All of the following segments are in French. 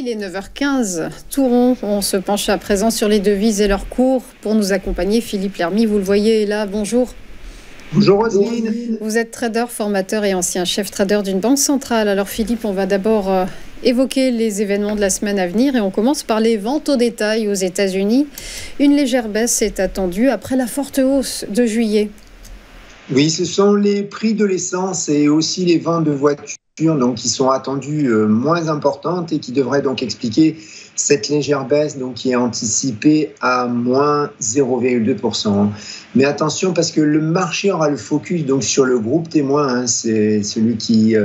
Il est 9h15, tout rond. On se penche à présent sur les devises et leurs cours. Pour nous accompagner, Philippe Lermy, vous le voyez là, bonjour. Bonjour Roselyne. Vous êtes trader, formateur et ancien chef trader d'une banque centrale. Alors Philippe, on va d'abord évoquer les événements de la semaine à venir et on commence par les ventes au détail aux États-Unis. Une légère baisse est attendue après la forte hausse de juillet. Oui, ce sont les prix de l'essence et aussi les ventes de voitures donc, qui sont attendues moins importantes et qui devraient donc expliquer cette légère baisse donc, qui est anticipée à moins 0,2%. Mais attention parce que le marché aura le focus donc, sur le groupe témoin, c'est celui qui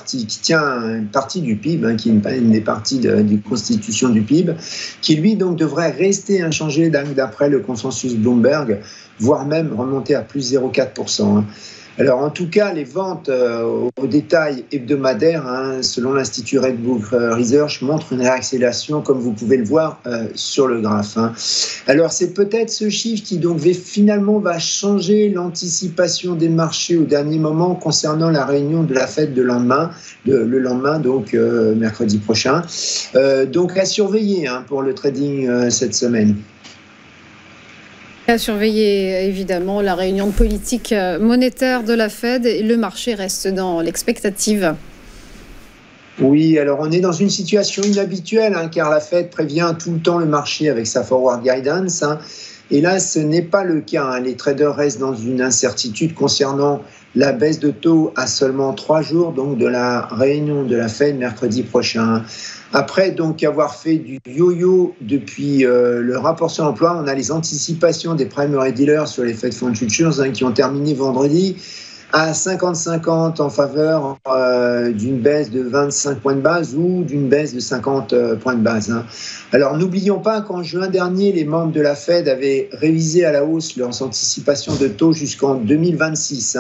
qui tient une partie du PIB, qui est une des parties de constitution du PIB, qui lui donc devrait rester inchangé d'après le consensus Bloomberg, voire même remonter à plus 0,4%. Alors en tout cas, les ventes au détail hebdomadaires, selon l'Institut Red Book Research, montrent une réaccélération, comme vous pouvez le voir sur le graphe. Alors c'est peut-être ce chiffre qui donc finalement va changer l'anticipation des marchés au dernier moment concernant la réunion de la Fed le lendemain, donc mercredi prochain. Donc à surveiller pour le trading cette semaine. À surveiller évidemment la réunion de politique monétaire de la Fed et le marché reste dans l'expectative. Oui, alors on est dans une situation inhabituelle car la Fed prévient tout le temps le marché avec sa forward guidance. Et là, ce n'est pas le cas. Les traders restent dans une incertitude concernant la baisse de taux à seulement 3 jours donc de la réunion de la Fed mercredi prochain. Après donc avoir fait du yo-yo depuis le rapport sur l'emploi, on a les anticipations des primary dealers sur les Fed Fund Futures qui ont terminé vendredi à 50-50 en faveur d'une baisse de 25 points de base ou d'une baisse de 50 points de base. Alors n'oublions pas qu'en juin dernier, les membres de la Fed avaient révisé à la hausse leurs anticipations de taux jusqu'en 2026.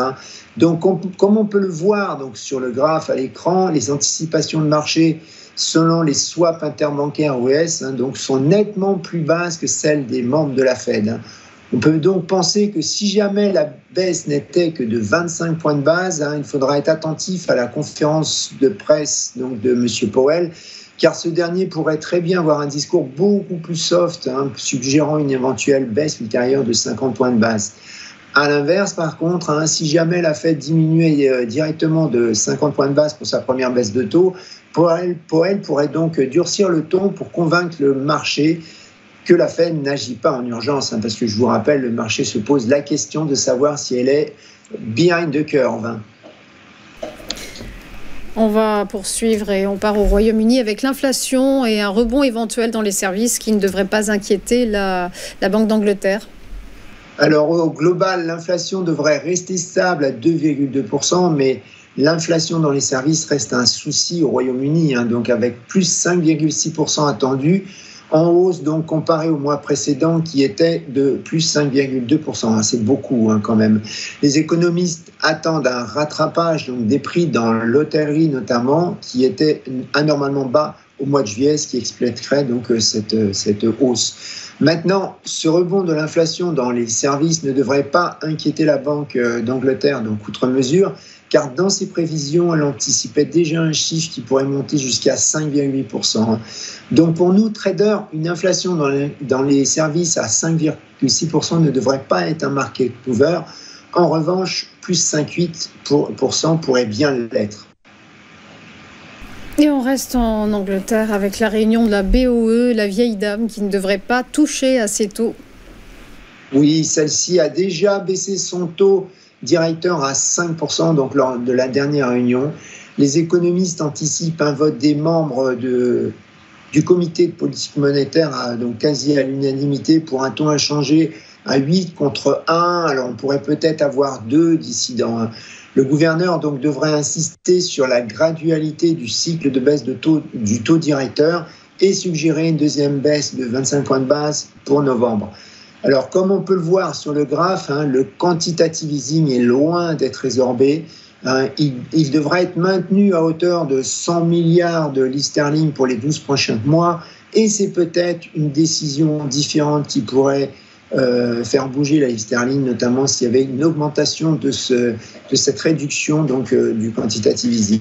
Donc comme on peut le voir donc, sur le graphe à l'écran, les anticipations de marché selon les swaps interbancaires US donc, sont nettement plus basses que celles des membres de la Fed. On peut donc penser que si jamais la baisse n'était que de 25 points de base, il faudra être attentif à la conférence de presse donc, de M. Powell, car ce dernier pourrait très bien avoir un discours beaucoup plus soft, suggérant une éventuelle baisse ultérieure de 50 points de base. À l'inverse, par contre, si jamais la Fed diminuait directement de 50 points de base pour sa première baisse de taux, Powell pourrait donc durcir le ton pour convaincre le marché que la Fed n'agit pas en urgence, parce que je vous rappelle, le marché se pose la question de savoir si elle est behind the curve. On va poursuivre et on part au Royaume-Uni avec l'inflation et un rebond éventuel dans les services qui ne devrait pas inquiéter la Banque d'Angleterre. Alors au global, l'inflation devrait rester stable à 2,2%, mais l'inflation dans les services reste un souci au Royaume-Uni, donc avec plus 5,6% attendu, en hausse donc comparé au mois précédent qui était de plus 5,2%. C'est beaucoup quand même. Les économistes attendent un rattrapage donc, des prix dans l'hôtellerie notamment, qui était anormalement bas au mois de juillet, ce qui expliquerait donc cette hausse. Maintenant, ce rebond de l'inflation dans les services ne devrait pas inquiéter la Banque d'Angleterre, donc outre mesure, car dans ses prévisions, elle anticipait déjà un chiffre qui pourrait monter jusqu'à 5,8%. Donc pour nous, traders, une inflation dans les services à 5,6% ne devrait pas être un market mover. En revanche, plus 5,8% pourrait bien l'être. Et on reste en Angleterre avec la réunion de la BOE, la vieille dame qui ne devrait pas toucher à ses taux. Oui, celle-ci a déjà baissé son taux directeur à 5% donc lors de la dernière réunion. Les économistes anticipent un vote des membres du comité de politique monétaire donc quasi à l'unanimité pour un taux inchangé à 8 contre 1. Alors on pourrait peut-être avoir 2 dissidents. Le gouverneur donc devrait insister sur la gradualité du cycle de baisse du taux directeur et suggérer une deuxième baisse de 25 points de base pour novembre. Alors, comme on peut le voir sur le graphe, le quantitative easing est loin d'être résorbé. Il devrait être maintenu à hauteur de 100 milliards de livres sterling pour les 12 prochains mois. Et c'est peut-être une décision différente qui pourrait faire bouger la livre sterling, notamment s'il y avait une augmentation de cette réduction donc, du quantitative easing.